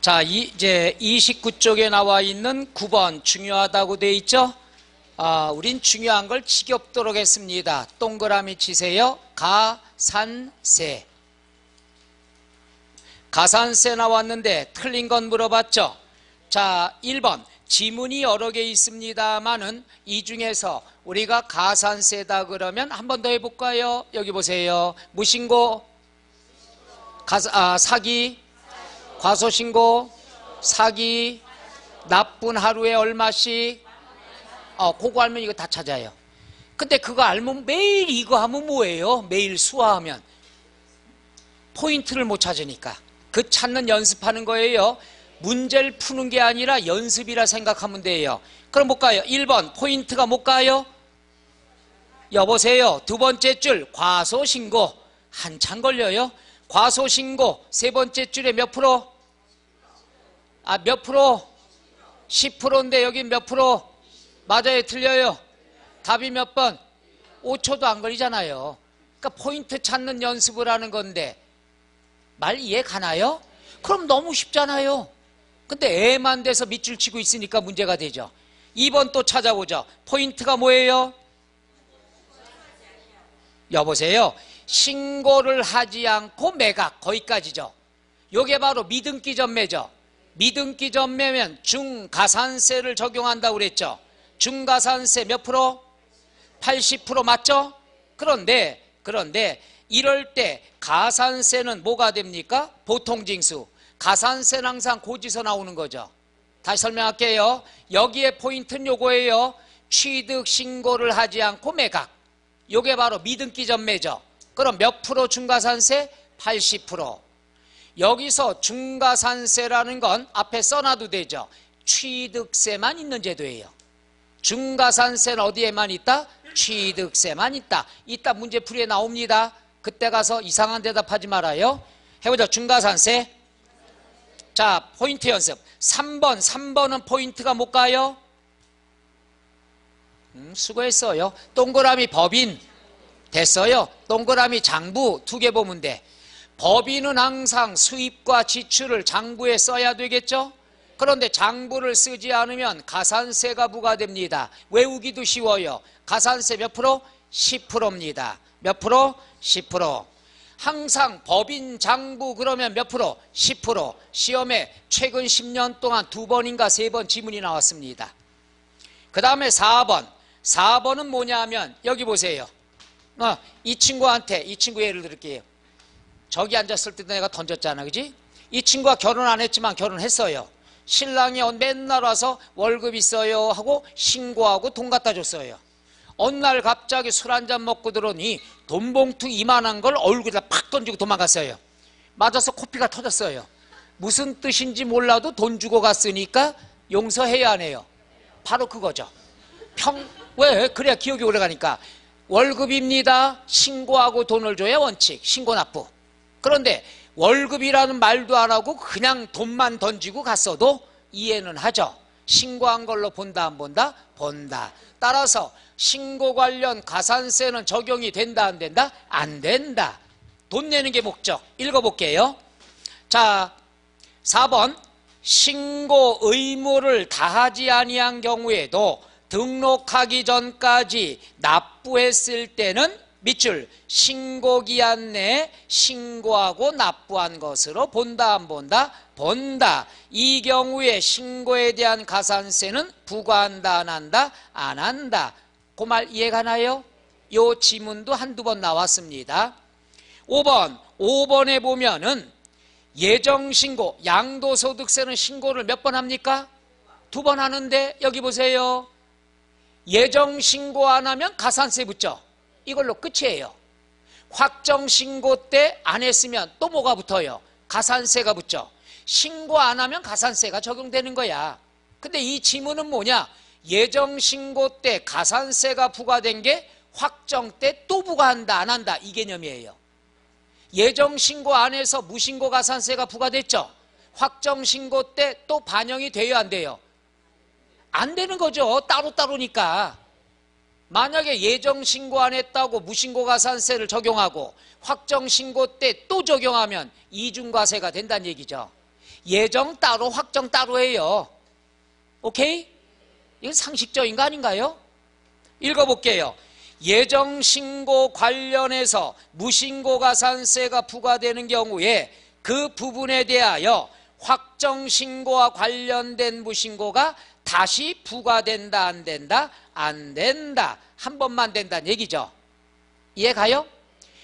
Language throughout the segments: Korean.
자, 이제 29쪽에 나와 있는 9번 중요하다고 돼 있죠? 우린 중요한 걸 지겹도록 했습니다. 동그라미 치세요. 가산세. 가산세 나왔는데 틀린 건 물어봤죠? 자, 1번. 지문이 여러 개 있습니다만은 이 중에서 우리가 가산세다 그러면 한 번 더 해볼까요? 여기 보세요. 무신고, 사기, 과소신고, 사기, 나쁜 하루에 얼마씩, 그거 알면 이거 다 찾아요. 근데 그거 알면 매일 이거 하면 뭐예요? 매일 수화하면 포인트를 못 찾으니까 그 찾는 연습하는 거예요. 문제를 푸는 게 아니라 연습이라 생각하면 돼요. 그럼 못 가요. 1번 포인트가 못 가요? 여보세요. 두 번째 줄 과소신고 한참 걸려요. 과소신고 세 번째 줄에 몇 프로? 몇 프로? 10%인데 여기 몇 프로? 맞아요, 틀려요? 답이 몇 번? 5초도 안 걸리잖아요. 그러니까 포인트 찾는 연습을 하는 건데 말 이해 가나요? 그럼 너무 쉽잖아요. 근데 애만 돼서 밑줄 치고 있으니까 문제가 되죠. 2번 또 찾아보죠. 포인트가 뭐예요? 여보세요. 신고를 하지 않고 매각, 거기까지죠. 요게 바로 미등기 전매죠. 미등기 전매면 중가산세를 적용한다고 그랬죠. 중가산세 몇 프로? 80% 맞죠? 그런데 이럴 때 가산세는 뭐가 됩니까? 보통징수. 가산세는 항상 고지서 나오는 거죠. 다시 설명할게요. 여기에 포인트는 요거예요. 취득 신고를 하지 않고 매각. 요게 바로 미등기 전매죠. 그럼 몇 프로 중가산세? 80%. 여기서 중가산세라는 건 앞에 써놔도 되죠. 취득세만 있는 제도예요. 중가산세는 어디에만 있다? 취득세만 있다. 이따 문제풀이에 나옵니다. 그때 가서 이상한 대답하지 말아요. 해보죠. 중가산세. 자, 포인트 연습. 3번은 포인트가 못 가요? 수고했어요. 동그라미 법인 됐어요. 동그라미 장부 2개 보면 돼. 법인은 항상 수입과 지출을 장부에 써야 되겠죠? 그런데 장부를 쓰지 않으면 가산세가 부과됩니다. 외우기도 쉬워요. 가산세 몇 프로? 10%입니다. 몇 프로? 10%. 항상 법인 장부 그러면 몇 프로? 10%. 시험에 최근 10년 동안 2번인가 3번 지문이 나왔습니다. 그 다음에 4번. 4번은 뭐냐면 여기 보세요. 이 친구한테 이 친구 예를 들을게요. 저기 앉았을 때도 내가 던졌잖아, 그지? 이 친구가 결혼 안 했지만 결혼했어요. 신랑이 맨날 와서 월급 있어요 하고 신고하고 돈 갖다 줬어요. 어느 날 갑자기 술 한잔 먹고 들어오니 돈 봉투 이만한 걸 얼굴에다 팍 던지고 도망갔어요. 맞아서 코피가 터졌어요. 무슨 뜻인지 몰라도 돈 주고 갔으니까 용서해야 하네요. 바로 그거죠. 왜? 그래야 기억이 오래가니까. 월급입니다. 신고하고 돈을 줘야 원칙. 신고 납부. 그런데 월급이라는 말도 안 하고 그냥 돈만 던지고 갔어도 이해는 하죠. 신고한 걸로 본다 안 본다? 본다. 따라서 신고 관련 가산세는 적용이 된다 안 된다? 안 된다. 돈 내는 게 목적. 읽어볼게요. 자, 4번. 신고 의무를 다하지 아니한 경우에도 등록하기 전까지 납부했을 때는 밑줄 신고기한 내에 신고하고 납부한 것으로 본다 안 본다? 본다. 이 경우에 신고에 대한 가산세는 부과한다 안 한다? 안 한다. 그 말 이해가나요? 요 지문도 한두 번 나왔습니다. 5번. 5번에 보면은 예정신고 양도소득세는 신고를 몇 번 합니까? 2번 하는데 여기 보세요. 예정신고 안 하면 가산세 붙죠. 이걸로 끝이에요. 확정신고 때 안 했으면 또 뭐가 붙어요? 가산세가 붙죠. 신고 안 하면 가산세가 적용되는 거야. 근데 이 지문은 뭐냐? 예정신고 때 가산세가 부과된 게 확정 때 또 부과한다 안 한다 이 개념이에요. 예정신고 안 해서 무신고 가산세가 부과됐죠. 확정신고 때 또 반영이 돼요 안 돼요? 안 되는 거죠. 따로따로니까. 만약에 예정신고 안 했다고 무신고가산세를 적용하고 확정신고 때 또 적용하면 이중과세가 된다는 얘기죠. 예정 따로 확정 따로예요. 오케이? 이건 상식적인 거 아닌가요? 읽어볼게요. 예정신고 관련해서 무신고가산세가 부과되는 경우에 그 부분에 대하여 확정신고와 관련된 무신고가 다시 부과된다 안 된다? 안 된다. 한 번만 된다는 얘기죠. 이해가요?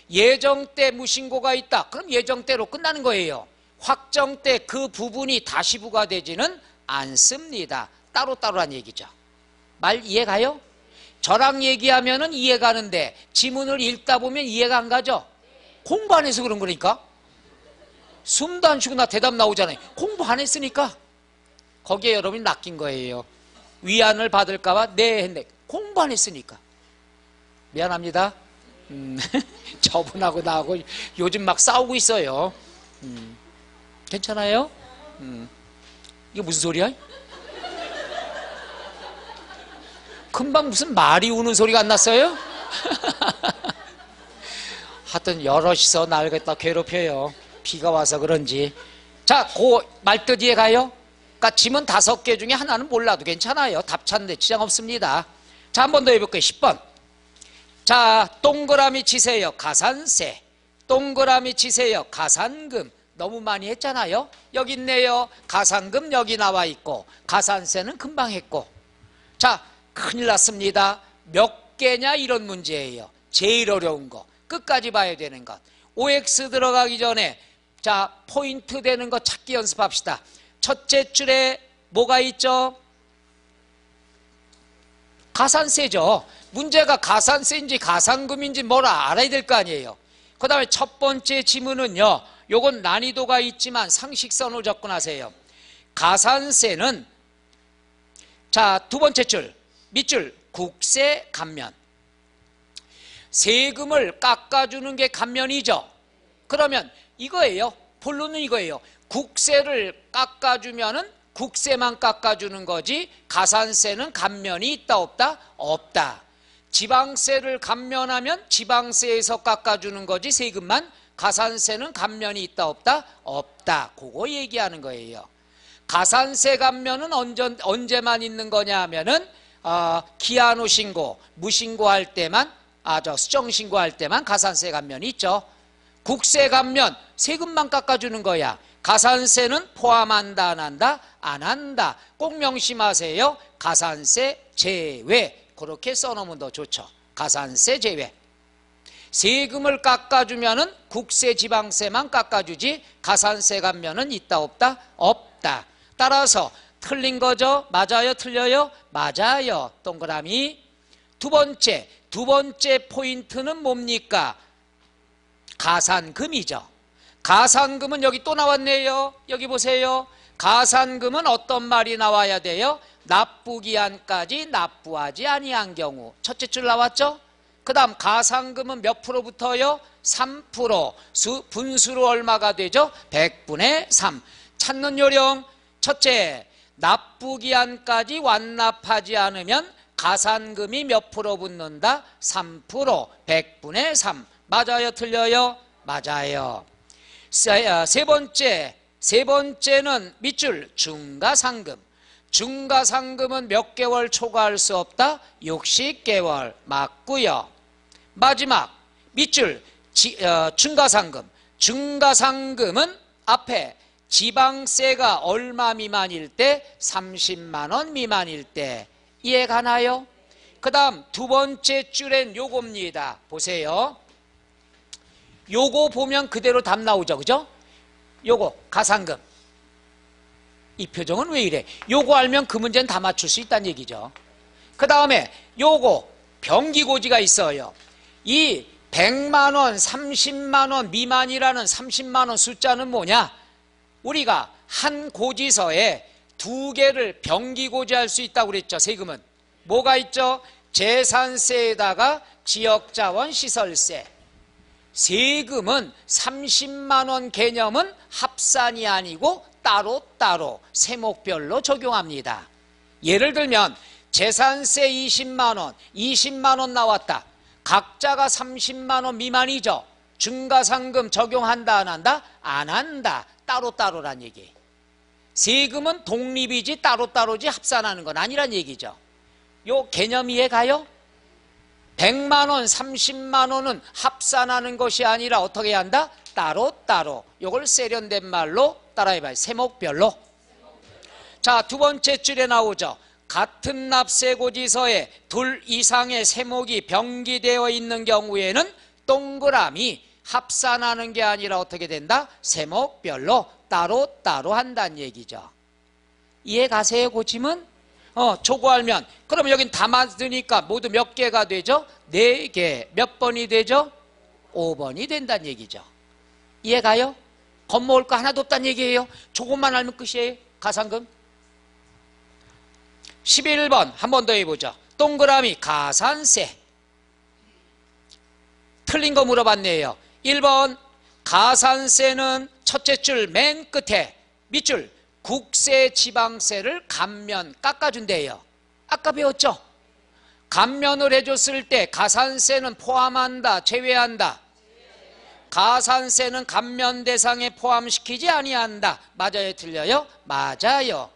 예정 때 무신고가 있다. 그럼 예정 때로 끝나는 거예요. 확정 때 그 부분이 다시 부과되지는 않습니다. 따로따로란 얘기죠. 말 이해가요? 저랑 얘기하면은 이해가는데 지문을 읽다 보면 이해가 안 가죠? 공부 안 해서 그런 거니까. 숨도 안 쉬고 나 대답 나오잖아요. 공부 안 했으니까. 거기에 여러분이 낚인 거예요. 위안을 받을까 봐 네 했네. 공부 안 했으니까. 미안합니다. 저분하고 나하고 요즘 막 싸우고 있어요. 괜찮아요? 이게 무슨 소리야? 금방 무슨 말이 우는 소리가 안 났어요? 하여튼 여럿이서 날 갖다 괴롭혀요. 비가 와서 그런지. 자, 그 말뜻 이해가요? 그러니까 지문 5개 중에 하나는 몰라도 괜찮아요. 답 찾는데 지장 없습니다. 자, 한 번 더 해볼게요. 10번. 자, 동그라미 치세요. 가산세. 동그라미 치세요. 가산금. 너무 많이 했잖아요. 여기 있네요. 가산금 여기 나와 있고 가산세는 금방 했고. 자, 큰일 났습니다. 몇 개냐 이런 문제예요. 제일 어려운 거. 끝까지 봐야 되는 것. OX 들어가기 전에 자, 포인트 되는 거 찾기 연습합시다. 첫째 줄에 뭐가 있죠? 가산세죠. 문제가 가산세인지 가산금인지 뭐라 알아야 될 거 아니에요. 그 다음에 첫 번째 지문은요, 요건 난이도가 있지만 상식선으로 접근하세요. 가산세는 자, 두 번째 줄 밑줄 국세 감면. 세금을 깎아주는 게 감면이죠. 그러면 이거예요. 본론은 이거예요. 국세를 깎아주면은 국세만 깎아주는 거지 가산세는 감면이 있다 없다? 없다. 지방세를 감면하면 지방세에서 깎아주는 거지 세금만. 가산세는 감면이 있다 없다? 없다. 그거 얘기하는 거예요. 가산세 감면은 언제만 있는 거냐 하면은 기한 후 신고, 무신고할 때만, 수정신고할 때만 가산세 감면이 있죠. 국세 감면, 세금만 깎아주는 거야. 가산세는 포함한다 안 한다? 안 한다. 꼭 명심하세요. 가산세 제외. 그렇게 써놓으면 더 좋죠. 가산세 제외. 세금을 깎아주면은 국세 지방세만 깎아주지 가산세 감면은 있다 없다? 없다. 따라서 틀린 거죠? 맞아요? 틀려요? 맞아요. 동그라미. 두 번째 포인트는 뭡니까? 가산금이죠. 가산금은 여기 또 나왔네요. 여기 보세요. 가산금은 어떤 말이 나와야 돼요? 납부기한까지 납부하지 아니한 경우. 첫째 줄 나왔죠? 그 다음 가산금은 몇 프로부터요? 3%. 분수로 얼마가 되죠? 100분의 3. 찾는 요령. 첫째, 납부기한까지 완납하지 않으면 가산금이 몇 프로 붙는다? 3%. 100분의 3. 맞아요? 틀려요? 맞아요. 세 번째는 밑줄 중과상금. 중과상금은 몇 개월 초과할 수 없다? 60개월. 맞고요. 마지막 밑줄 중과상금. 중과상금은 앞에 지방세가 얼마 미만일 때? 30만 원 미만일 때. 이해가나요? 그 다음 두 번째 줄엔 요겁니다. 보세요. 요거 보면 그대로 답 나오죠. 그죠? 요거 가산금. 이 표정은 왜 이래? 요거 알면 그 문제는 다 맞출 수 있다는 얘기죠. 그 다음에 요거 병기고지가 있어요. 이 100만 원, 30만 원 미만이라는 30만 원 숫자는 뭐냐? 우리가 한 고지서에 2개를 병기고지할 수 있다고 그랬죠. 세금은 뭐가 있죠? 재산세에다가 지역자원 시설세. 세금은 30만 원 개념은 합산이 아니고 따로따로 세목별로 적용합니다. 예를 들면 재산세 20만 원, 20만 원 나왔다. 각자가 30만 원 미만이죠. 중과상금 적용한다 안 한다? 안 한다. 따로따로란 얘기. 세금은 독립이지 따로따로지 합산하는 건 아니란 얘기죠. 요 개념 이해가요? 100만 원, 30만 원은 합산하는 것이 아니라 어떻게 한다? 따로따로. 요걸 세련된 말로 따라해봐요. 세목별로. 자, 두 번째 줄에 나오죠. 같은 납세고지서에 둘 이상의 세목이 병기되어 있는 경우에는 동그라미 합산하는 게 아니라 어떻게 된다? 세목별로 따로따로 한다는 얘기죠. 이해 가세요? 고침은? 저거 알면 그럼 여긴 다 맞으니까 모두 몇 개가 되죠? 4개. 몇 번이 되죠? 5번이 된다는 얘기죠. 이해 가요? 겁먹을 거 하나도 없다는 얘기예요. 조금만 알면 끝이에요. 가산금. 11번 한 번 더 해보죠. 동그라미 가산세. 틀린 거 물어봤네요. 1번 가산세는 첫째 줄 맨 끝에 밑줄 국세 지방세를 감면 깎아준대요. 아까 배웠죠? 감면을 해줬을 때 가산세는 포함한다 제외한다? 가산세는 감면 대상에 포함시키지 아니한다. 맞아요 틀려요? 맞아요.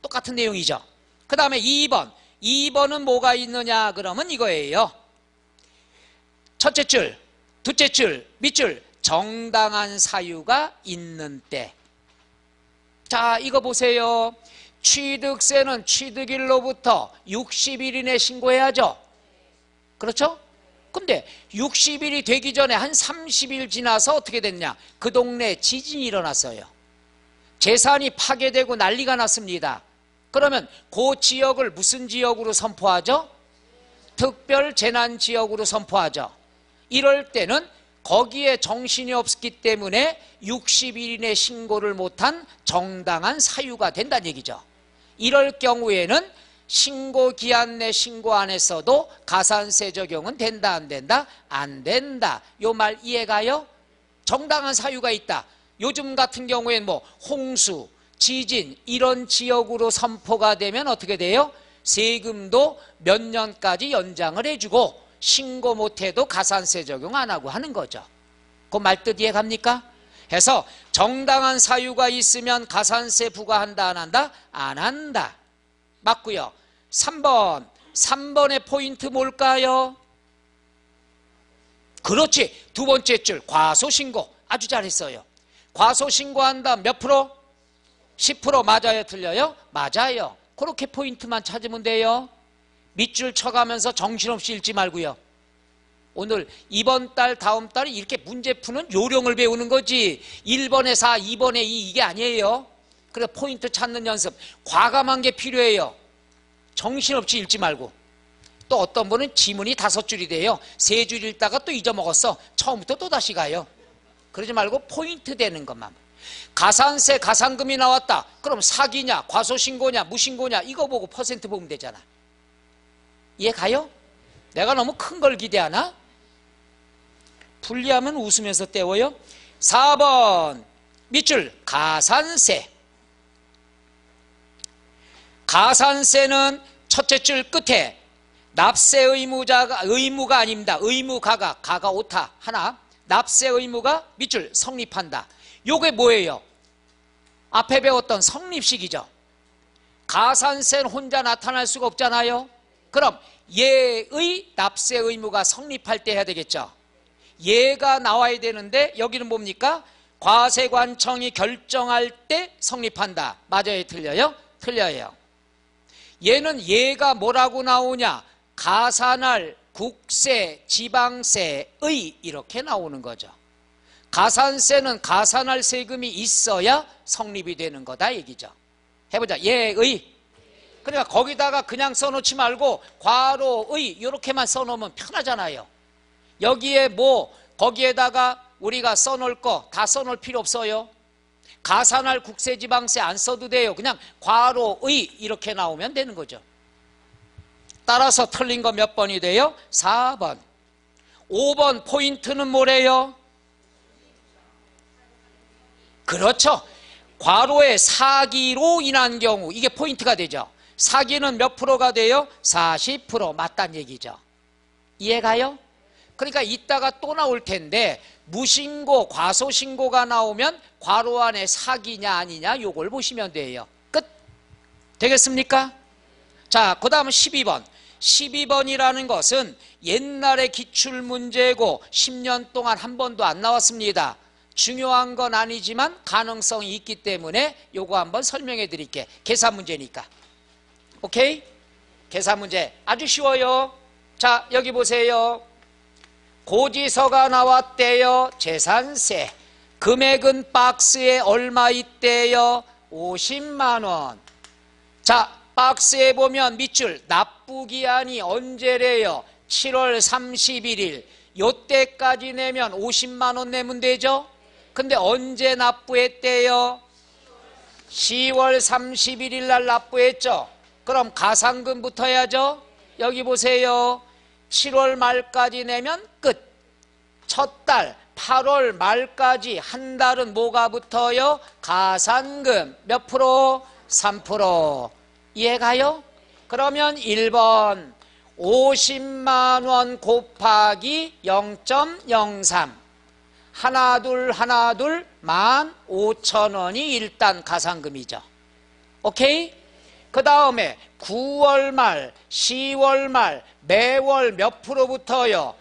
똑같은 내용이죠. 그 다음에 2번 2번은 뭐가 있느냐 그러면 이거예요. 첫째 줄 둘째 줄 밑줄 정당한 사유가 있는 때. 자, 이거 보세요. 취득세는 취득일로부터 60일 이내 신고해야죠. 그렇죠? 근데 60일이 되기 전에 한 30일 지나서 어떻게 됐냐? 그 동네에 지진이 일어났어요. 재산이 파괴되고 난리가 났습니다. 그러면 그 지역을 무슨 지역으로 선포하죠? 특별재난지역으로 선포하죠. 이럴 때는 거기에 정신이 없기 때문에 60일 이내 신고를 못한 정당한 사유가 된다는 얘기죠. 이럴 경우에는 신고기한 내 신고 안 했어도 가산세 적용은 된다 안 된다? 안 된다. 요 말 이해가요? 정당한 사유가 있다. 요즘 같은 경우에는 뭐 홍수, 지진 이런 지역으로 선포가 되면 어떻게 돼요? 세금도 몇 년까지 연장을 해주고 신고 못해도 가산세 적용 안 하고 하는 거죠. 그 말뜻 이해갑니까? 해서 정당한 사유가 있으면 가산세 부과한다 안 한다? 안 한다. 맞고요. 3번의 포인트 뭘까요? 그렇지. 두 번째 줄 과소신고. 아주 잘했어요. 과소신고한다 몇 프로? 10% 맞아요 틀려요? 맞아요. 그렇게 포인트만 찾으면 돼요. 밑줄 쳐가면서 정신없이 읽지 말고요. 오늘 이번 달 다음 달에 이렇게 문제 푸는 요령을 배우는 거지 1번에 4, 2번에 2 이게 아니에요. 그래서 포인트 찾는 연습 과감한 게 필요해요. 정신없이 읽지 말고. 또 어떤 분은 지문이 5줄이 돼요. 3줄 읽다가 또 잊어먹었어. 처음부터 또다시 가요. 그러지 말고 포인트 되는 것만. 가산세 가산금이 나왔다. 그럼 사기냐 과소신고냐 무신고냐 이거 보고 퍼센트 보면 되잖아. 이해 가요? 내가 너무 큰 걸 기대하나? 분리하면 웃으면서 떼워요. 4번 밑줄 가산세. 가산세는 첫째 줄 끝에 납세 의무가 아닙니다. 의무가가 가가 오타 하나 납세 의무가 밑줄 성립한다. 요게 뭐예요? 앞에 배웠던 성립식이죠. 가산세는 혼자 나타날 수가 없잖아요. 그럼 예의 납세 의무가 성립할 때 해야 되겠죠. 예가 나와야 되는데 여기는 뭡니까? 과세관청이 결정할 때 성립한다. 맞아요 틀려요? 틀려요. 얘는 예가 뭐라고 나오냐? 가산할 국세, 지방세의 이렇게 나오는 거죠. 가산세는 가산할 세금이 있어야 성립이 되는 거다 얘기죠. 해보자. 예의. 그러니까 거기다가 그냥 써놓지 말고 괄호의 이렇게만 써놓으면 편하잖아요. 여기에 뭐 거기에다가 우리가 써놓을 거 다 써놓을 필요 없어요. 가산할 국세지방세 안 써도 돼요. 그냥 괄호의 이렇게 나오면 되는 거죠. 따라서 틀린 거 몇 번이 돼요? 4번. 5번 포인트는 뭐래요? 그렇죠. 괄호에 사기로 인한 경우 이게 포인트가 되죠. 사기는 몇 프로가 돼요? 40% 맞다는 얘기죠. 이해가요? 그러니까 이따가 또 나올 텐데 무신고, 과소신고가 나오면 괄호 안에 사기냐 아니냐 요걸 보시면 돼요. 끝. 되겠습니까? 자, 그 다음 12번. 12번이라는 것은 옛날의 기출문제고 10년 동안 한 번도 안 나왔습니다. 중요한 건 아니지만 가능성이 있기 때문에 요거 한번 설명해 드릴게. 계산 문제니까. 오케이? 계산 문제 아주 쉬워요. 자, 여기 보세요. 고지서가 나왔대요. 재산세. 금액은 박스에 얼마 있대요? 50만 원. 자, 박스에 보면 밑줄 납부기한이 언제래요? 7월 31일. 요때까지 내면 50만 원 내면 되죠? 근데 언제 납부했대요? 10월 31일 날 납부했죠? 그럼 가상금부터 해야죠? 여기 보세요. 7월 말까지 내면 끝. 첫 달 8월 말까지 한 달은 뭐가 붙어요? 가상금 몇 프로? 3%. 이해가요? 그러면 1번 50만 원 곱하기 0.03 하나 둘 15,000원이 일단 가상금이죠. 오케이? 그 다음에 9월 말 10월 말 매월 몇 프로부터요?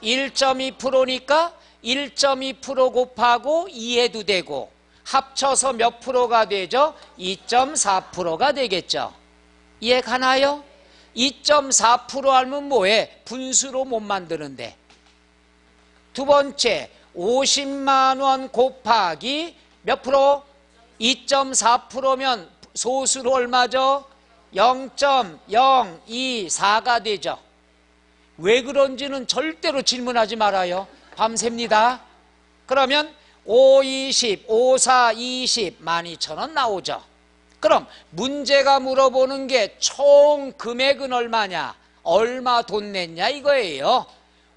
1.2%니까 1.2% 곱하고 2해도 되고 합쳐서 몇 프로가 되죠? 2.4%가 되겠죠. 이해 가나요? 2.4% 하면 뭐해? 분수로 못 만드는데. 두 번째 50만 원 곱하기 몇 프로? 2.4%면 소수로 얼마죠? 0.024가 되죠. 왜 그런지는 절대로 질문하지 말아요. 밤새입니다. 그러면 5, 20, 5, 4, 20, 12,000원 나오죠. 그럼 문제가 물어보는 게 총 금액은 얼마냐? 얼마 돈 냈냐 이거예요.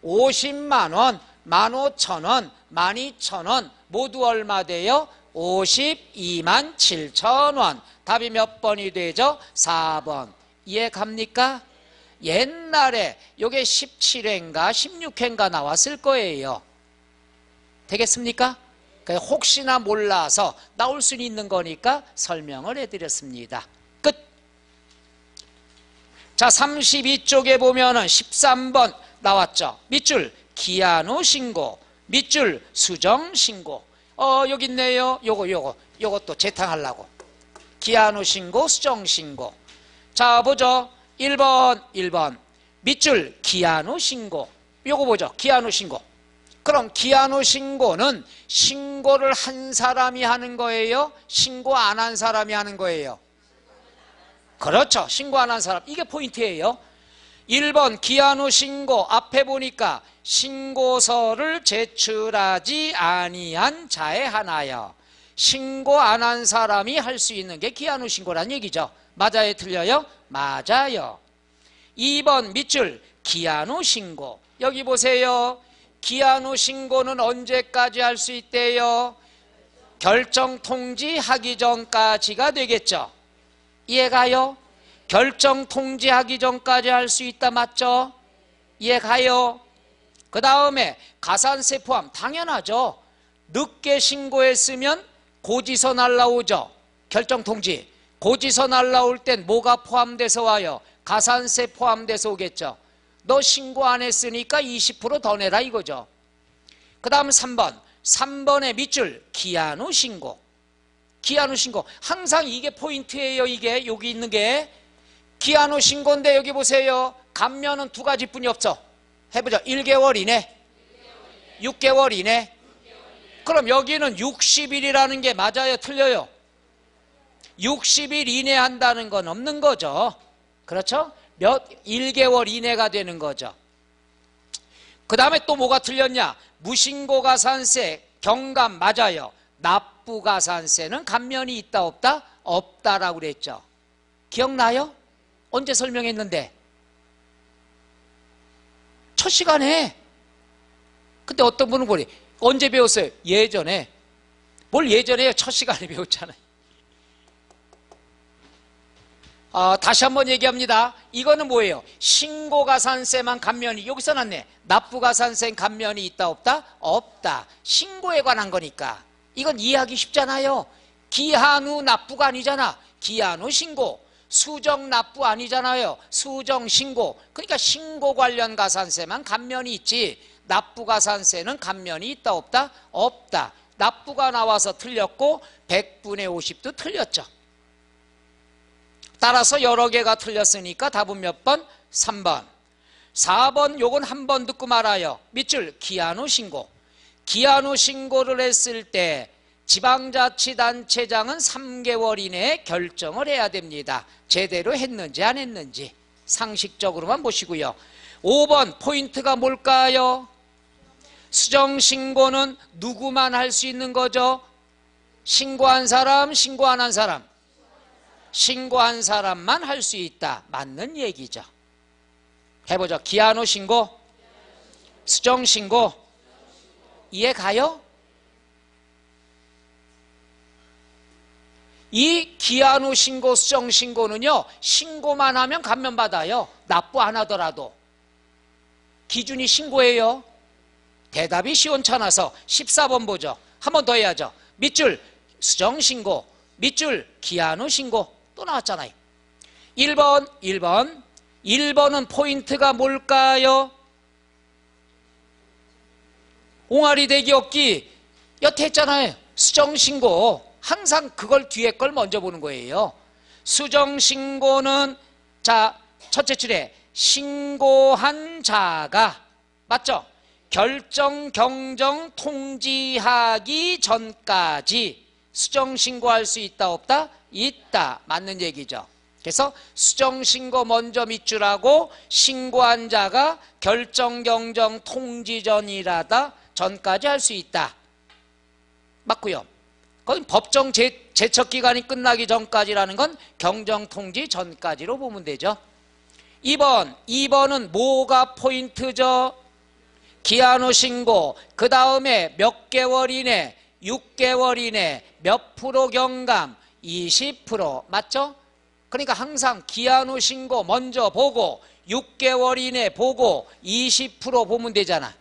50만 원, 15,000원, 12,000원 모두 얼마 돼요? 52만 7천원. 답이 몇 번이 되죠? 4번. 이해 갑니까? 옛날에 요게 17회인가 16회인가 나왔을 거예요. 되겠습니까? 혹시나 몰라서 나올 수 있는 거니까 설명을 해드렸습니다. 끝. 자, 32쪽에 보면은 13번 나왔죠. 밑줄 기한 후 신고, 밑줄 수정 신고. 여기 있네요. 요것도 재탕하려고. 기한 후 신고, 수정 신고. 자, 보죠. 1번 밑줄 기한 후 신고. 요거 보죠. 기한 후 신고. 그럼 기한 후 신고는 신고를 한 사람이 하는 거예요? 신고 안 한 사람이 하는 거예요? 그렇죠. 신고 안 한 사람. 이게 포인트예요. 1번 기한 후 신고 앞에 보니까 신고서를 제출하지 아니한 자에 한하여. 신고 안 한 사람이 할 수 있는 게 기한 후 신고란 얘기죠. 맞아요? 틀려요? 맞아요. 2번 밑줄 기한 후 신고. 여기 보세요. 기한 후 신고는 언제까지 할 수 있대요? 결정 통지하기 전까지가 되겠죠. 이해가요? 결정 통지하기 전까지 할 수 있다 맞죠? 이해가요? 그 다음에 가산세 포함 당연하죠. 늦게 신고했으면 고지서 날라오죠. 결정 통지. 고지서 날라올 땐 뭐가 포함돼서 와요? 가산세 포함돼서 오겠죠. 너 신고 안 했으니까 20% 더 내라 이거죠. 그 다음 3번. 3번의 밑줄 기한 후 신고. 기한 후 신고. 항상 이게 포인트예요. 이게 여기 있는 게. 기한 후 신고인데 여기 보세요. 감면은 두 가지뿐이 없어. 해보죠. 1개월 이내, 6개월 이내. 그럼 여기는 60일이라는 게 맞아요? 틀려요? 60일 이내 한다는 건 없는 거죠. 그렇죠? 1개월 이내가 되는 거죠. 그 다음에 또 뭐가 틀렸냐? 무신고가산세 경감 맞아요. 납부가산세는 감면이 있다 없다? 없다라고 그랬죠. 기억나요? 언제 설명했는데? 첫 시간에. 근데 어떤 분은 그래. 언제 배웠어요? 예전에. 뭘 예전에요? 첫 시간에 배웠잖아요. 다시 한번 얘기합니다. 이거는 뭐예요? 신고가산세만 감면이, 여기 써놨네. 납부가산세 감면이 있다 없다? 없다. 신고에 관한 거니까 이건 이해하기 쉽잖아요. 기한 후 납부가 아니잖아. 기한 후 신고. 수정 납부 아니잖아요. 수정 신고. 그러니까 신고 관련 가산세만 감면이 있지, 납부가산세는 감면이 있다 없다? 없다. 납부가 나와서 틀렸고 100분의 50도 틀렸죠. 따라서 여러 개가 틀렸으니까 답은 몇 번? 3번. 4번 요건 한 번 듣고 말아요. 밑줄 기한 후 신고. 기한 후 신고를 했을 때 지방자치단체장은 3개월 이내에 결정을 해야 됩니다. 제대로 했는지 안 했는지 상식적으로만 보시고요. 5번 포인트가 뭘까요? 수정신고는 누구만 할 수 있는 거죠? 신고한 사람, 신고 안 한 사람? 신고한 사람만 할 수 있다. 맞는 얘기죠. 해보죠. 기한 후 신고, 수정신고. 이해 가요? 이 기한 후 신고, 수정신고는요, 신고만 하면 감면받아요. 납부 안 하더라도. 기준이 신고예요. 대답이 시원찮아서 14번 보죠. 한 번 더 해야죠. 밑줄 수정신고, 밑줄 기한 후 신고. 또 나왔잖아요. 1번은 포인트가 뭘까요? 옹알이 대기 없기 여태 했잖아요. 수정신고. 항상 그걸 뒤에 걸 먼저 보는 거예요. 수정신고는 자 첫째 줄에 신고한 자가, 맞죠? 결정 경정 통지하기 전까지 수정신고할 수 있다 없다? 있다. 맞는 얘기죠. 그래서 수정신고 먼저 밑줄하고 신고한 자가 결정 경정 통지 전까지 할 수 있다. 맞고요. 그건 법정 제척기간이 끝나기 전까지라는 건 경정통지 전까지로 보면 되죠. 2번은 뭐가 포인트죠? 기한 후 신고, 그 다음에 몇 개월 이내, 6개월 이내, 몇 프로 경감, 20%. 맞죠? 그러니까 항상 기한 후 신고 먼저 보고 6개월 이내 보고 20% 보면 되잖아.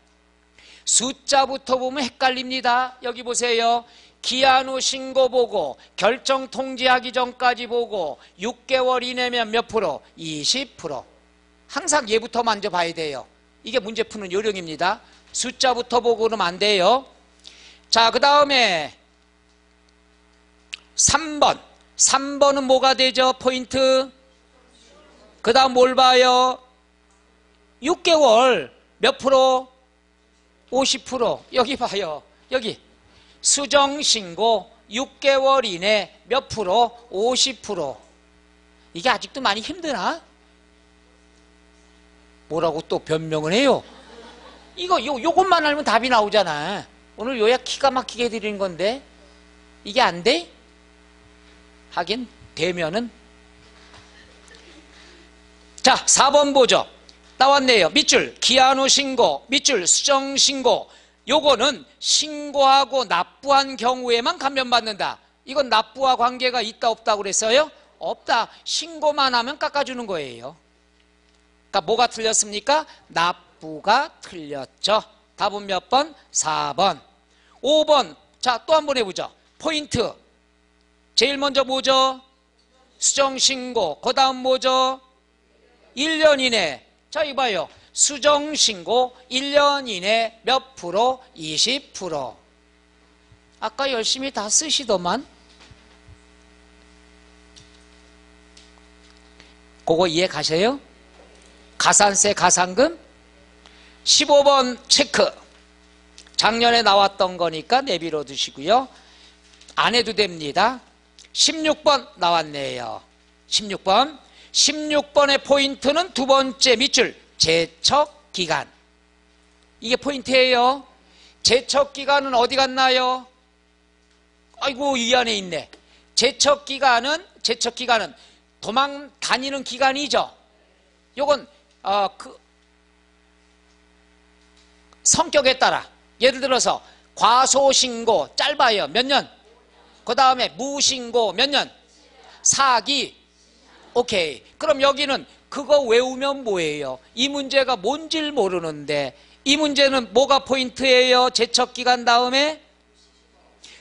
숫자부터 보면 헷갈립니다. 여기 보세요. 기한 후 신고 보고 결정 통지하기 전까지 보고 6개월 이내면 몇 프로? 20%. 항상 얘부터 먼저 봐야 돼요. 이게 문제 푸는 요령입니다. 숫자부터 보고 그러면 안 돼요. 자, 그 다음에 3번은 뭐가 되죠? 포인트. 그 다음 뭘 봐요? 6개월 몇 프로? 50%. 여기 봐요. 여기 수정신고 6개월 이내 몇 프로? 50%. 이게 아직도 많이 힘드나? 뭐라고 또 변명을 해요? 요것만 알면 답이 나오잖아. 오늘 요약 기가 막히게 해드리는 건데 이게 안 돼? 하긴 되면은. 자, 4번 보죠. 나왔네요. 밑줄 기한 후 신고, 밑줄 수정신고. 요거는 신고하고 납부한 경우에만 감면받는다. 이건 납부와 관계가 있다 없다고 그랬어요? 없다. 신고만 하면 깎아주는 거예요. 그러니까 뭐가 틀렸습니까? 납부가 틀렸죠. 답은 몇 번? 4번. 5번. 자, 또 한 번 해보죠. 포인트. 제일 먼저 뭐죠? 수정신고. 그 다음 뭐죠? 1년 이내. 자, 이봐요. 수정신고 1년 이내 몇 프로? 20%. 아까 열심히 다 쓰시더만. 그거 이해 가세요? 가산세, 가산금. 15번 체크. 작년에 나왔던 거니까 내비로 두시고요. 안 해도 됩니다. 16번 나왔네요. 16번의 포인트는 두 번째 밑줄 제척기간. 이게 포인트예요. 제척기간은 어디 갔나요? 아이고, 이 안에 있네. 제척기간은 도망 다니는 기간이죠. 요건 성격에 따라, 예를 들어서 과소신고 짧아요. 몇 년? 그 다음에 무신고 몇 년? 4기, 오케이. 그럼 여기는 그거 외우면 뭐예요? 이 문제가 뭔지를 모르는데 이 문제는 뭐가 포인트예요? 제척기간 다음에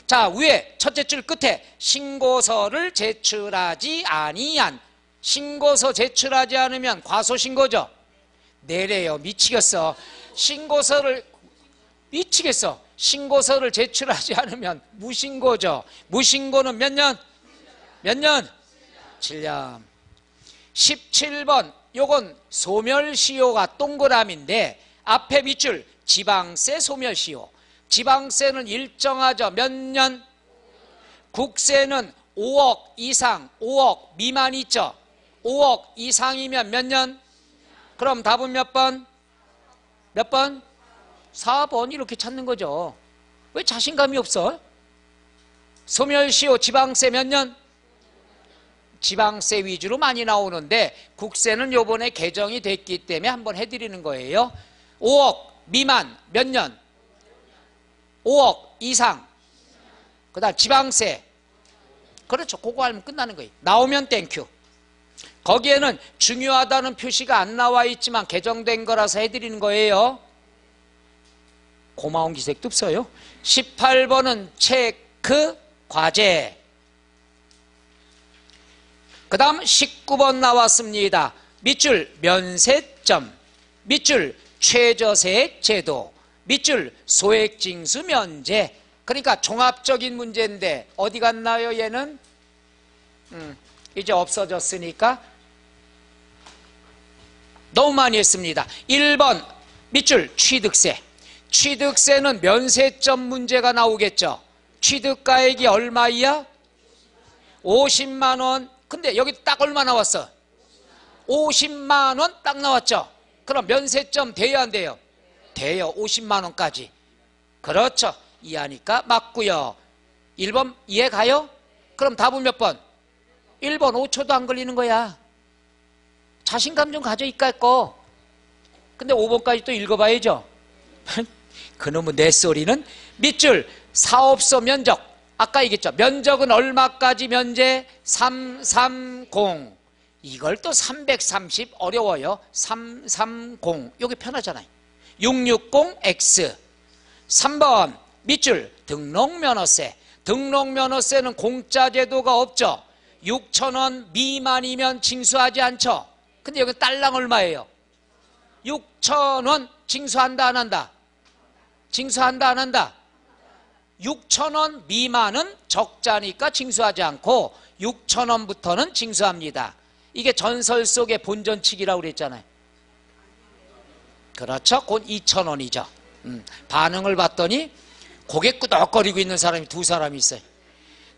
자 위에 첫째 줄 끝에 신고서를 제출하지 아니한 신고서 제출하지 않으면 과소신고죠. 내래요. 미치겠어. 미치겠어. 신고서를 제출하지 않으면 무신고죠. 무신고는 몇 년? 몇 년? 7년. 17번 요건 소멸시효가 동그라미인데 앞에 밑줄 지방세 소멸시효. 지방세는 일정하죠. 몇 년? 국세는 5억 이상 5억 미만 있죠. 5억 이상이면 몇 년? 그럼 답은 몇 번? 몇 번? 4번 이렇게 찾는 거죠. 왜 자신감이 없어? 소멸시효 지방세 몇 년? 지방세 위주로 많이 나오는데 국세는 요번에 개정이 됐기 때문에 한번 해드리는 거예요. 5억 미만 몇 년? 5억 이상. 그 다음 지방세. 그렇죠. 그거 알면 끝나는 거예요. 나오면 땡큐. 거기에는 중요하다는 표시가 안 나와 있지만 개정된 거라서 해드리는 거예요. 고마운 기색도 없어요. 18번은 체크 과제. 그 다음 19번 나왔습니다. 밑줄 면세점, 밑줄 최저세액 제도, 밑줄 소액징수 면제. 그러니까 종합적인 문제인데 어디 갔나요 얘는? 이제 없어졌으니까 너무 많이 했습니다. 1번 밑줄 취득세. 취득세는 면세점 문제가 나오겠죠. 취득가액이 얼마이야? 50만 원. 근데 여기 딱 얼마 나왔어? 50만 원 딱 나왔죠. 그럼 면세점 돼야 안 돼요? 돼요. 50만 원까지. 그렇죠. 이해하니까 맞고요. 1번 이해 가요? 그럼 답은 몇 번? 1번 5초도 안 걸리는 거야. 자신감 좀 가져 이까 거. 근데 5번까지 또 읽어봐야죠. 그놈의 내 소리는 밑줄 사업소 면적. 아까 얘기했죠. 면적은 얼마까지 면제? 330. 이걸 또 330 어려워요. 330 여기 편하잖아요. 660X. 3번 밑줄 등록면허세. 등록면허세는 공짜 제도가 없죠. 6,000원 미만이면 징수하지 않죠. 근데 여기 딸랑 얼마예요? 6,000원 징수한다 안 한다? 징수한다 안 한다? 6,000원 미만은 적자니까 징수하지 않고 6,000원부터는 징수합니다. 이게 전설 속의 본전치기라고 그랬잖아요. 그렇죠? 곧 2,000원이죠. 반응을 봤더니 고개 끄덕거리고 있는 사람이 두 사람이 있어요.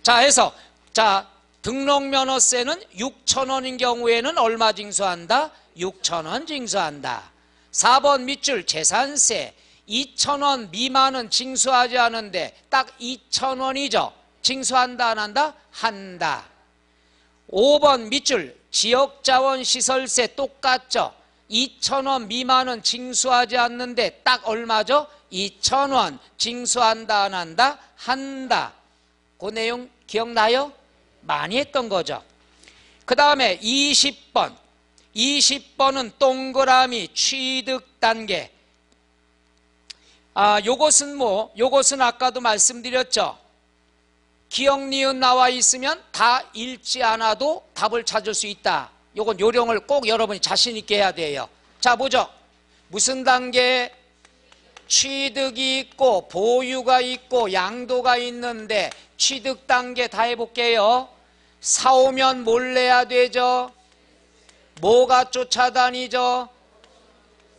자, 해서 자 등록면허세는 6,000원인 경우에는 얼마 징수한다? 6,000원 징수한다. 4번 밑줄 재산세. 2,000원 미만은 징수하지 않은데 딱 2,000원이죠. 징수한다 안 한다? 한다. 5번 밑줄 지역자원시설세 똑같죠. 2,000원 미만은 징수하지 않는데 딱 얼마죠? 2,000원 징수한다 안 한다? 한다. 그 내용 기억나요? 많이 했던 거죠. 그 다음에 20번. 20번은 동그라미 취득 단계. 요것은 아까도 말씀드렸죠. 기억, 니은 나와 있으면 다 읽지 않아도 답을 찾을 수 있다. 요건 요령을 꼭 여러분이 자신 있게 해야 돼요. 자, 보죠. 무슨 단계? 취득이 있고 보유가 있고 양도가 있는데 취득 단계 다 해볼게요. 사오면 뭘 내야 되죠? 뭐가 쫓아다니죠?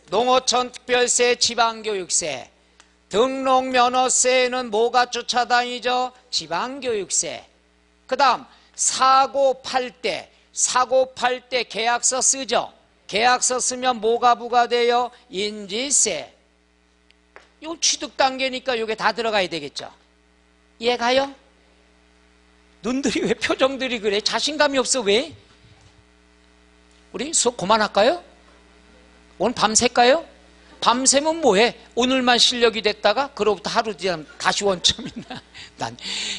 농어촌 특별세, 지방교육세. 등록면허세는 뭐가 쫓아다니죠? 지방교육세. 그 다음 사고 팔 때 계약서 쓰죠? 계약서 쓰면 뭐가 부과돼요? 인지세. 이건 취득 단계니까 이게 다 들어가야 되겠죠. 이해 가요? 눈들이 왜 표정들이 그래? 자신감이 없어 왜? 우리 수업 그만할까요? 오늘 밤샐까요? 밤새면 뭐해? 오늘만 실력이 됐다가 그로부터 하루 뒤에 다시 원점이나. 난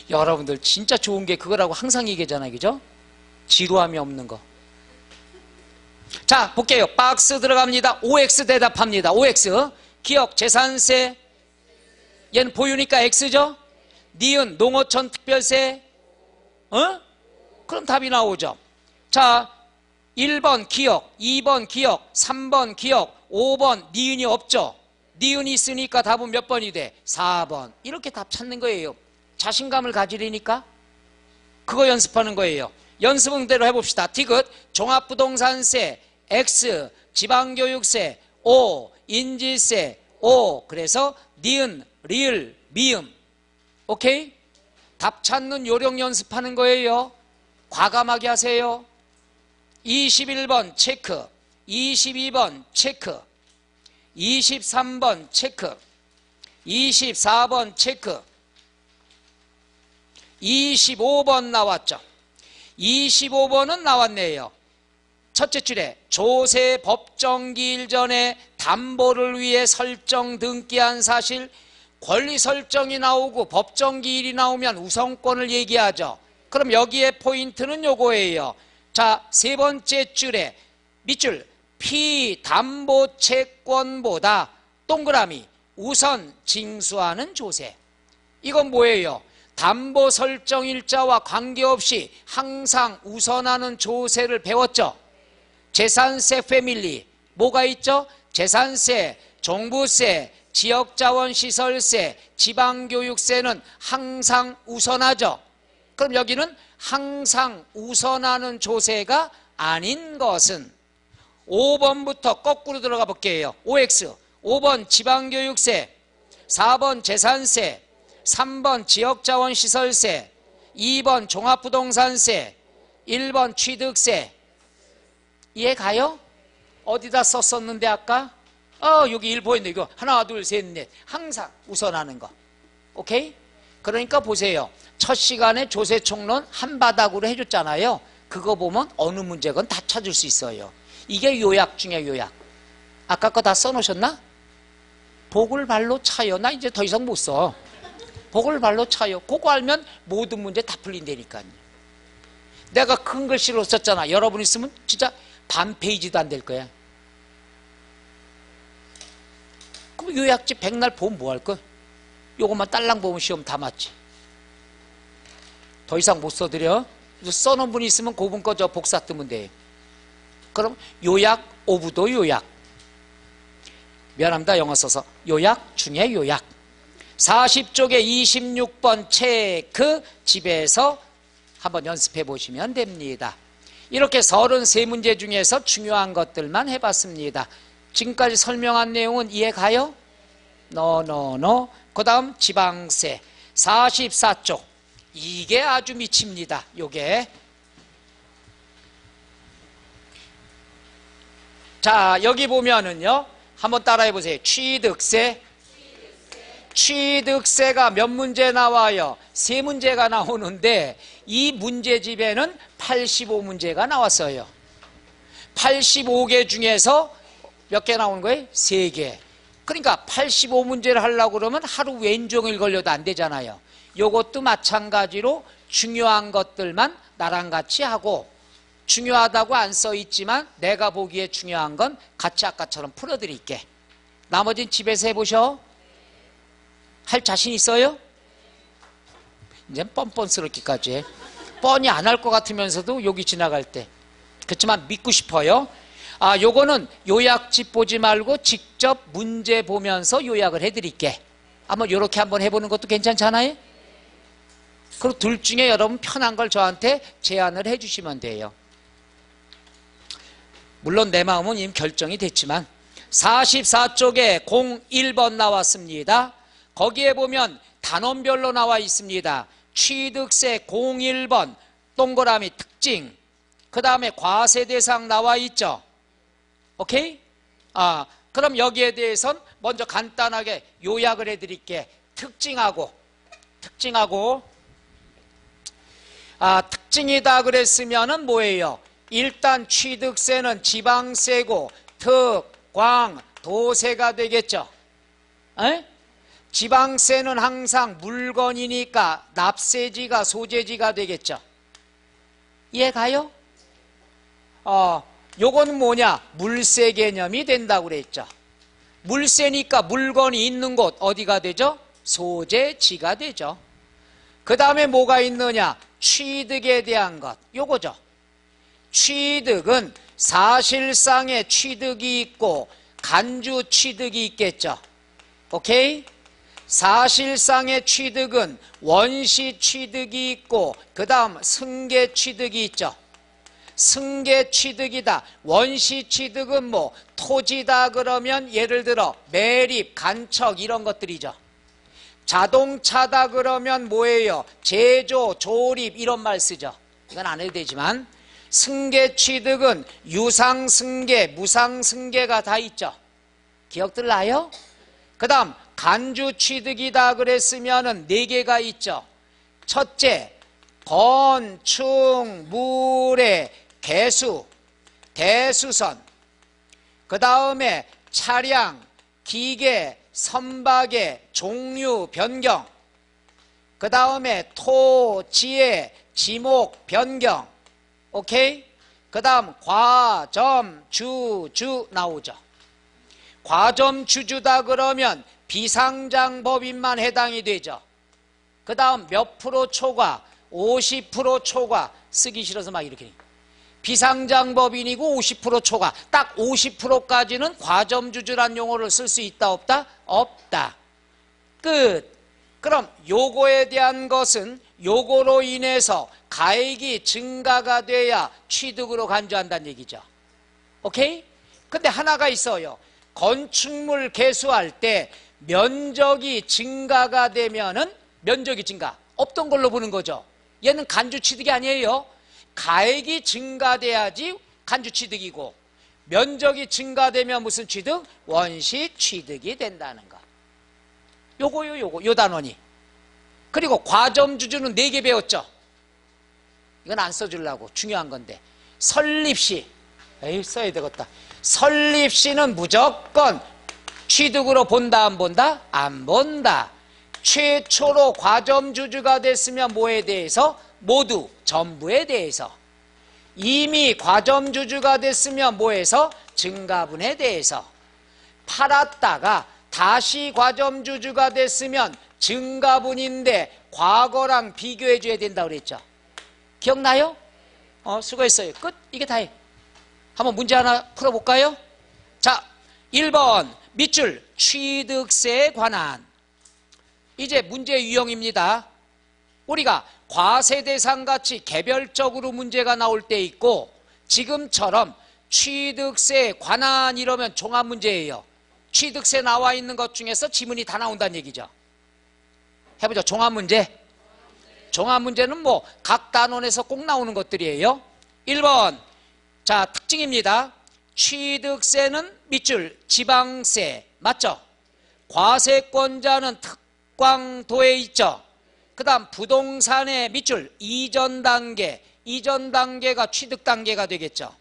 여러분들 진짜 좋은 게 그거라고 항상 얘기하잖아요. 그죠? 지루함이 없는 거. 자, 볼게요. 박스 들어갑니다. OX 대답합니다. OX. 기억, 재산세. 얘는 보유니까 X죠? 니은, 농어촌 특별세. 그럼 답이 나오죠. 자, 1번 기억, 2번 기억, 3번 기억, 5번 니은이 없죠? 니은이 있으니까 답은 몇 번이 돼? 4번. 이렇게 답 찾는 거예요. 자신감을 가지려니까 그거 연습하는 거예요. 연습은 그대로 해봅시다. 디귿, 종합부동산세, X, 지방교육세, O, 인지세, O. 그래서 니은, 리을, 미음. 오케이? 답 찾는 요령 연습하는 거예요. 과감하게 하세요. 21번 체크, 22번 체크, 23번 체크, 24번 체크, 25번 나왔죠. 25번은 나왔네요. 첫째 줄에 조세 법정기일 전에 담보를 위해 설정 등기한 사실, 권리 설정이 나오고 법정기일이 나오면 우선권을 얘기하죠. 그럼 여기에 포인트는 요거예요. 자, 세 번째 줄에 밑줄 피담보채권보다 동그라미 우선 징수하는 조세. 이건 뭐예요? 담보 설정 일자와 관계없이 항상 우선하는 조세를 배웠죠. 재산세 패밀리 뭐가 있죠? 재산세, 종부세, 지역자원시설세, 지방교육세는 항상 우선하죠. 그럼 여기는 항상 우선하는 조세가 아닌 것은 5번부터 거꾸로 들어가 볼게요. OX 5번 지방교육세, 4번 재산세, 3번 지역자원시설세, 2번 종합부동산세, 1번 취득세. 이해 가요? 어디다 썼었는데 아까? 여기 1 보이네. 이거 하나 둘 셋 넷 항상 우선하는 거. 오케이? 그러니까 보세요. 첫 시간에 조세총론 한 바닥으로 해줬잖아요. 그거 보면 어느 문제건 다 찾을 수 있어요. 이게 요약 중에 요약. 아까 거 다 써놓으셨나? 복을 발로 차요. 나 이제 더 이상 못 써. 복을 발로 차요. 그거 알면 모든 문제 다 풀린다니까요. 내가 큰 글씨로 썼잖아. 여러분 있으면 진짜 반 페이지도 안 될 거야. 그럼 요약지 백날 보면 뭐 할 거야? 요것만 딸랑 보면 시험 다 맞지. 더 이상 못 써드려. 써놓은 분이 있으면 그분 거 저 복사 뜨면 돼. 그럼 요약 오브도 요약. 미안합니다. 영어 써서. 요약 중에 요약. 40쪽에 26번 체크 집에서 한번 연습해 보시면 됩니다. 이렇게 33문제 중에서 중요한 것들만 해봤습니다. 지금까지 설명한 내용은 이해 가요? 노. 그 다음 지방세 44쪽. 이게 아주 미칩니다. 요게. 자, 여기 보면은요. 한번 따라해 보세요. 취득세. 취득세가 몇 문제 나와요? 3문제가 나오는데 이 문제집에는 85문제가 나왔어요. 85개 중에서 몇 개 나오는 거예요? 3개. 그러니까 85문제를 하려고 그러면 하루 왼종일 걸려도 안 되잖아요. 요것도 마찬가지로 중요한 것들만 나랑 같이 하고, 중요하다고 안 써 있지만 내가 보기에 중요한 건 같이 아까처럼 풀어드릴게. 나머지는 집에서 해보셔. 할 자신 있어요? 이제 뻔뻔스럽기까지 해. 뻔히 안 할 것 같으면서도 여기 지나갈 때. 그렇지만 믿고 싶어요. 요거는 요약집 보지 말고 직접 문제 보면서 요약을 해드릴게. 한번 요렇게 한번 해보는 것도 괜찮잖아요? 그리고 둘 중에 여러분 편한 걸 저한테 제안을 해주시면 돼요. 물론 내 마음은 이미 결정이 됐지만 44쪽에 01번 나왔습니다. 거기에 보면 단원별로 나와 있습니다. 취득세 01번 동그라미 특징, 그 다음에 과세 대상 나와 있죠. 오케이? 그럼 여기에 대해서는 먼저 간단하게 요약을 해드릴게. 특징하고 특징이다 그랬으면은 뭐예요? 일단 취득세는 지방세고 특, 광, 도세가 되겠죠. 에? 지방세는 항상 물건이니까 납세지가 소재지가 되겠죠. 이해 가요? 요거는 뭐냐? 물세 개념이 된다고 그랬죠. 물세니까 물건이 있는 곳 어디가 되죠? 소재지가 되죠. 그 다음에 뭐가 있느냐? 취득에 대한 것, 요거죠. 취득은 사실상의 취득이 있고 간주 취득이 있겠죠. 오케이? 사실상의 취득은 원시 취득이 있고 그 다음 승계 취득이 있죠. 승계 취득이다. 원시 취득은 뭐 토지다 그러면 예를 들어 매립, 간척 이런 것들이죠. 자동차다 그러면 뭐예요? 제조, 조립 이런 말 쓰죠. 이건 안 해도 되지만 승계 취득은 유상 승계, 무상 승계가 다 있죠. 기억들 나요? 그 다음 간주 취득이다 그랬으면은 4개가 있죠. 첫째, 건축, 물의 개수, 대수선, 그 다음에 차량, 기계, 선박의 종류, 변경, 그 다음에 토, 지혜, 지목, 변경. 오케이? 그 다음 과점, 주주 나오죠. 과점, 주주다 그러면 비상장법인만 해당이 되죠. 그 다음 몇 프로 초과, 50% 초과, 쓰기 싫어서 막 이렇게. 비상장법인이고 50% 초과, 딱 50%까지는 과점주주란 용어를 쓸 수 있다 없다? 없다. 끝. 그럼 요거에 대한 것은 요거로 인해서 가액이 증가가 돼야 취득으로 간주한다는 얘기죠. 오케이? 근데 하나가 있어요. 건축물 개수할 때 면적이 증가가 되면은 면적이 증가, 없던 걸로 보는 거죠. 얘는 간주 취득이 아니에요. 가액이 증가돼야지 간주 취득이고, 면적이 증가되면 무슨 취득? 원시 취득이 된다는 거. 요거요, 요 단원이. 그리고 과점주주는 4개 배웠죠. 이건 안 써주려고, 중요한 건데. 설립시, 에이 써야 되겠다. 설립시는 무조건 취득으로 본다 안 본다? 안 본다. 최초로 과점주주가 됐으면 뭐에 대해서? 모두 전부에 대해서. 이미 과점주주가 됐으면 뭐해서? 증가분에 대해서. 팔았다가 다시 과점주주가 됐으면 증가분인데 과거랑 비교해 줘야 된다고 그랬죠. 기억나요? 수고했어요. 끝. 이게 다예요. 한번 문제 하나 풀어볼까요? 자, 1번 밑줄 취득세에 관한. 이제 문제 유형입니다. 우리가 과세대상같이 개별적으로 문제가 나올 때 있고, 지금처럼 취득세에 관한 이러면 종합문제예요. 취득세 나와 있는 것 중에서 지문이 다 나온다는 얘기죠. 해보죠. 종합문제. 종합문제는 뭐 각 단원에서 꼭 나오는 것들이에요. 1번. 자, 특징입니다. 취득세는 밑줄 지방세. 맞죠? 과세권자는 특광도에 있죠. 그 다음 부동산의 밑줄 이전 단계. 이전 단계가 취득 단계가 되겠죠.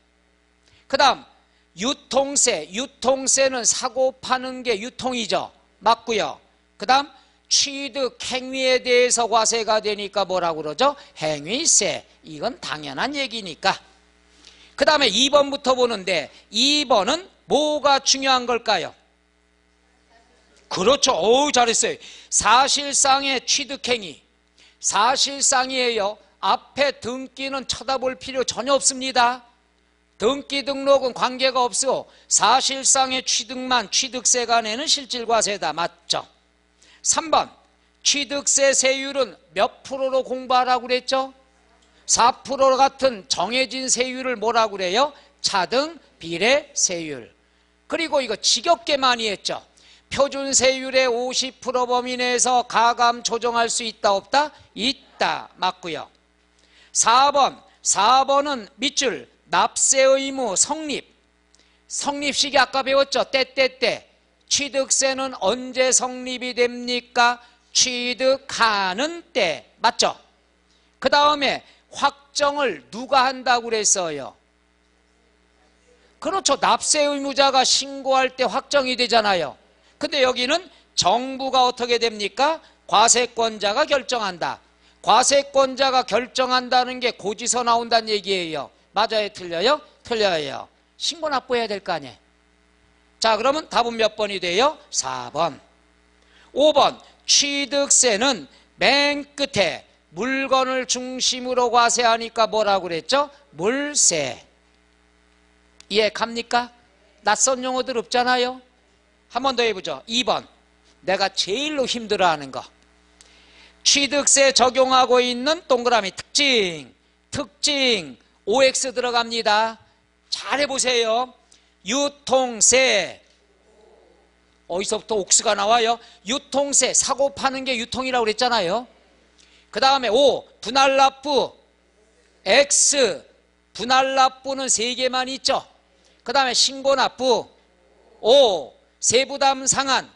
그 다음 유통세. 유통세는 사고 파는 게 유통이죠. 맞고요. 그 다음 취득 행위에 대해서 과세가 되니까 뭐라고 그러죠? 행위세. 이건 당연한 얘기니까. 그 다음에 2번부터 보는데 2번은 뭐가 중요한 걸까요? 그렇죠. 어우 잘했어요. 사실상의 취득행위. 사실상이에요. 앞에 등기는 쳐다볼 필요 전혀 없습니다. 등기 등록은 관계가 없어. 사실상의 취득만 취득세가 내는 실질과세다. 맞죠? 3번 취득세 세율은 몇 프로로 공부하라고 그랬죠? 4% 같은 정해진 세율을 뭐라고 그래요? 차등 비례 세율. 그리고 이거 지겹게 많이 했죠. 표준 세율의 50% 범위 내에서 가감 조정할 수 있다 없다? 있다. 맞고요. 4번은 밑줄 납세 의무 성립. 성립식이 아까 배웠죠. 때때때. 취득세는 언제 성립이 됩니까? 취득하는 때. 맞죠? 그 다음에 확정을 누가 한다고 그랬어요? 그렇죠. 납세 의무자가 신고할 때 확정이 되잖아요. 근데 여기는 정부가 어떻게 됩니까? 과세권자가 결정한다. 과세권자가 결정한다는 게 고지서 나온다는 얘기예요. 맞아요? 틀려요? 틀려요. 신고 납부해야 될 거 아니에요. 자, 그러면 답은 몇 번이 돼요? 4번. 5번, 취득세는 맨 끝에 물건을 중심으로 과세하니까 뭐라고 그랬죠? 물세. 이해 갑니까? 낯선 용어들 없잖아요. 한 번 더 해보죠. 2번, 내가 제일로 힘들어하는 거. 취득세 적용하고 있는 동그라미 특징 OX 들어갑니다. 잘 해보세요. 유통세. 어디서부터 옥수가 나와요? 유통세, 사고 파는 게 유통이라고 그랬잖아요. 그 다음에 O, 분할납부. X, 분할납부는 3개만 있죠. 그 다음에 신고납부. O, 세부담 상한.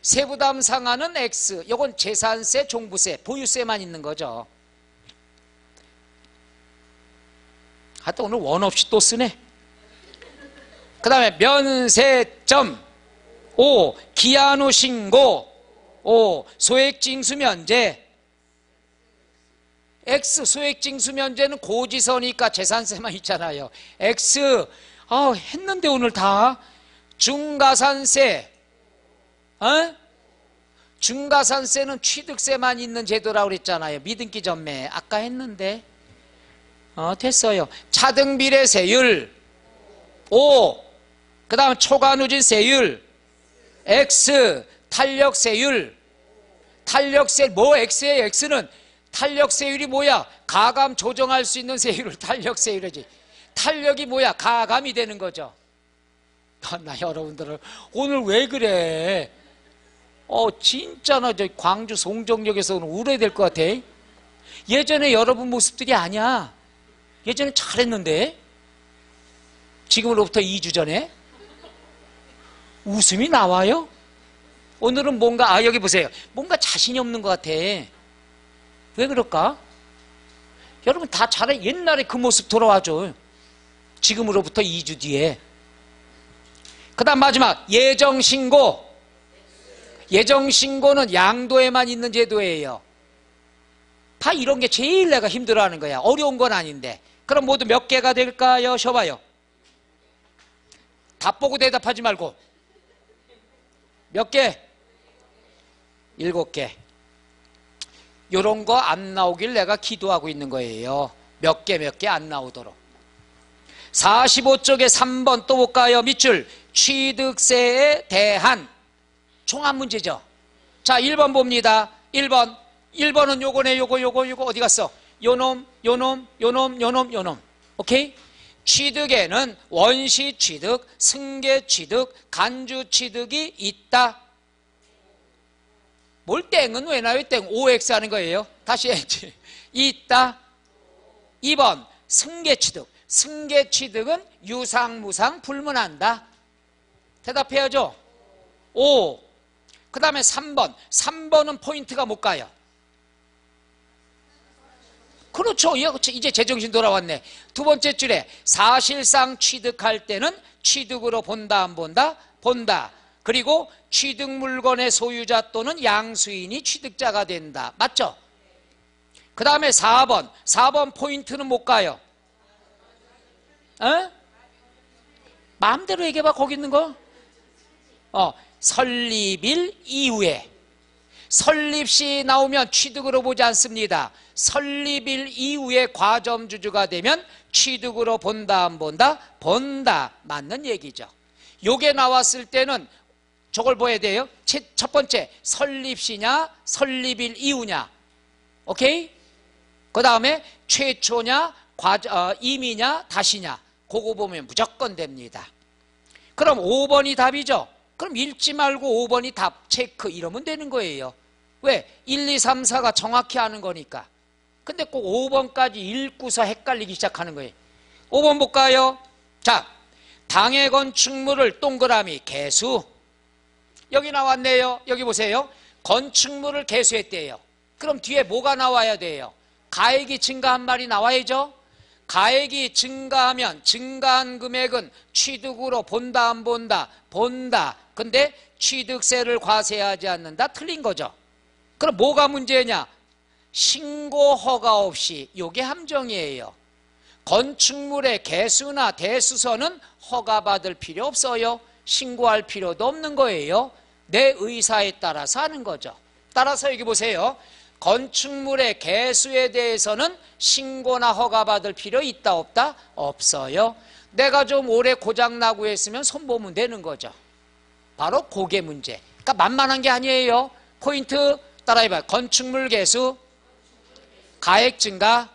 세부담 상한은 X. 이건 재산세, 종부세, 보유세만 있는 거죠. 하여튼 오늘 원 없이 또 쓰네. 그 다음에 면세점. O, 기한 후 신고. O, 소액징수 면제. X, 소액징수 면제는 고지서니까 재산세만 있잖아요. X, 했는데 오늘 다. 중가산세. 중가산세는 취득세만 있는 제도라고 그랬잖아요. 미등기 전매. 아까 했는데. 됐어요. 차등비례세율. O. 그 다음 초과누진세율. X. 탄력세율. 탄력세, 뭐 X예요? X는 탄력세율이 뭐야? 가감 조정할 수 있는 세율을 탄력세율이지. 탄력이 뭐야? 가감이 되는 거죠. 나 여러분들은 오늘 왜 그래? 진짜 나 저 광주 송정역에서 오늘 울어야 될 것 같아. 예전에 여러분 모습들이 아니야. 예전에 잘했는데 지금으로부터 2주 전에 웃음이 나와요. 오늘은 뭔가 여기 보세요. 뭔가 자신이 없는 것 같아. 왜 그럴까? 여러분 다 잘해. 옛날에 그 모습 돌아와줘. 지금으로부터 2주 뒤에. 그 다음 마지막 예정신고. 예정신고는 양도에만 있는 제도예요. 다 이런 게 제일 내가 힘들어하는 거야. 어려운 건 아닌데. 그럼 모두 몇 개가 될까요? 쉬어봐요. 답 보고 대답하지 말고. 몇 개? 7개. 요런 거 안 나오길 내가 기도하고 있는 거예요. 몇 개 안 나오도록. 45쪽에 3번 또 볼까요? 밑줄. 취득세에 대한 종합 문제죠. 자, 1번 봅니다. 1번은 요거네. 요거 어디 갔어? 요놈. 오케이? 취득에는 원시 취득, 승계 취득, 간주 취득이 있다. 뭘 땡은 왜 나요? 땡. OX 하는 거예요. 다시 해야지. 있다. 2번 승계 취득. 승계 취득은 유상무상 불문한다. 대답해야죠. O. 그 다음에 3번. 3번은 포인트가 못 가요. 그렇죠. 이제 제정신 돌아왔네. 두 번째 줄에 사실상 취득할 때는 취득으로 본다 안 본다? 본다. 그리고 취득 물건의 소유자 또는 양수인이 취득자가 된다. 맞죠? 그 다음에 4번 포인트는 못 가요. 마음대로 얘기해봐. 거기 있는 거. 설립일 이후에. 설립시 나오면 취득으로 보지 않습니다. 설립일 이후에 과점주주가 되면 취득으로 본다 안 본다? 본다. 맞는 얘기죠. 요게 나왔을 때는 저걸 봐야 돼요. 첫 번째 설립시냐 설립일 이후냐. 오케이? 그 다음에 최초냐 임이냐 다시냐. 그거 보면 무조건 됩니다. 그럼 5번이 답이죠. 그럼 읽지 말고 5번이 답 체크 이러면 되는 거예요. 왜? 1, 2, 3, 4가 정확히 아는 거니까. 근데 꼭 5번까지 읽고서 헷갈리기 시작하는 거예요. 5번 볼까요? 자, 당해 건축물을 동그라미 개수. 여기 나왔네요. 여기 보세요. 건축물을 개수했대요. 그럼 뒤에 뭐가 나와야 돼요? 가액이 증가한 말이 나와야죠. 가액이 증가하면 증가한 금액은 취득으로 본다 안 본다? 본다. 근데 취득세를 과세하지 않는다? 틀린 거죠. 그럼 뭐가 문제냐? 신고 허가 없이. 요게 함정이에요. 건축물의 개수나 대수선은 허가받을 필요 없어요. 신고할 필요도 없는 거예요. 내 의사에 따라서 하는 거죠. 따라서 여기 보세요. 건축물의 개수에 대해서는 신고나 허가받을 필요 있다 없다? 없어요. 내가 좀 오래 고장나고 했으면 손보면 되는 거죠. 바로 그게 문제. 그러니까 만만한 게 아니에요. 포인트 따라해봐요. 건축물 개수, 가액 증가,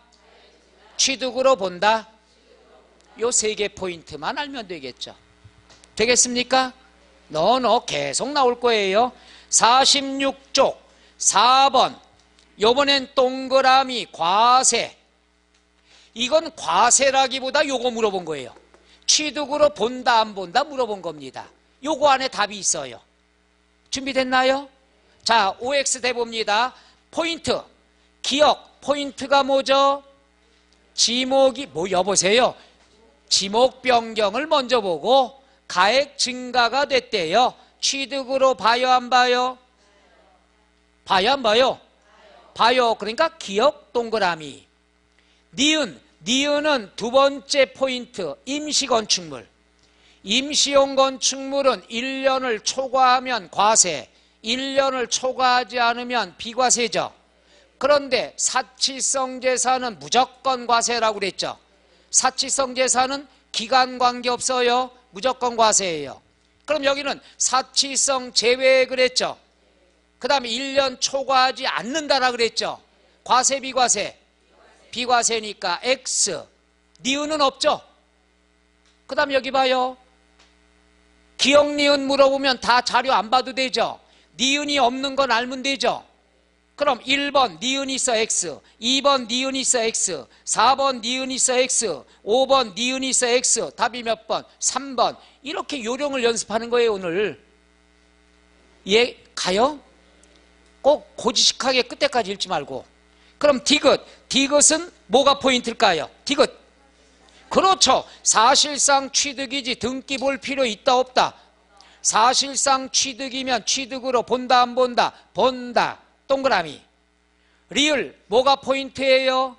취득으로 본다. 요 세 개 포인트만 알면 되겠죠. 되겠습니까? 너 계속 나올 거예요. 46쪽 4번. 요번엔 동그라미 과세. 이건 과세라기보다 요거 물어본 거예요. 취득으로 본다 안 본다 물어본 겁니다. 요거 안에 답이 있어요. 준비됐나요? 자, OX 대봅니다. 포인트, 기억, 포인트가 뭐죠? 지목이, 여보세요. 지목 변경을 먼저 보고 가액 증가가 됐대요. 취득으로 봐요 안 봐요? 봐요 안 봐요? 봐요. 그러니까 기억 동그라미. 니은은 두 번째 포인트, 임시건축물. 임시용 건축물은 1년을 초과하면 과세, 1년을 초과하지 않으면 비과세죠. 그런데 사치성 재산은 무조건 과세라고 그랬죠. 사치성 재산은 기간 관계없어요. 무조건 과세예요. 그럼 여기는 사치성 제외 그랬죠. 그 다음에 1년 초과하지 않는다라 그랬죠. 과세 비과세? 비과세니까 X. 니은은 없죠. 그 다음 여기 봐요. 기억 니은 물어보면 다 자료 안 봐도 되죠. 니은이 없는 건 알면 되죠. 그럼 1번 니은 있어 X, 2번 니은 있어 X, 4번 니은 있어 X, 5번 니은 있어 X. 답이 몇 번? 3번. 이렇게 요령을 연습하는 거예요 오늘. 예, 가요? 꼭 고지식하게 끝에까지 읽지 말고. 그럼 디귿은 뭐가 포인트일까요? 디귿. 그렇죠. 사실상 취득이지 등기 볼 필요 있다 없다? 사실상 취득이면 취득으로 본다 안 본다? 본다. 동그라미. 리을 뭐가 포인트예요?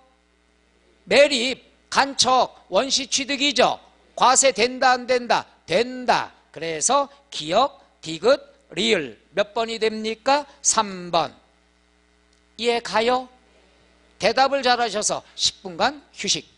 매립, 간척, 원시 취득이죠. 과세 된다 안 된다? 된다. 그래서 기억, 디귿, 리을 몇 번이 됩니까? 3번. 이해 가요? 대답을 잘하셔서 10분간 휴식.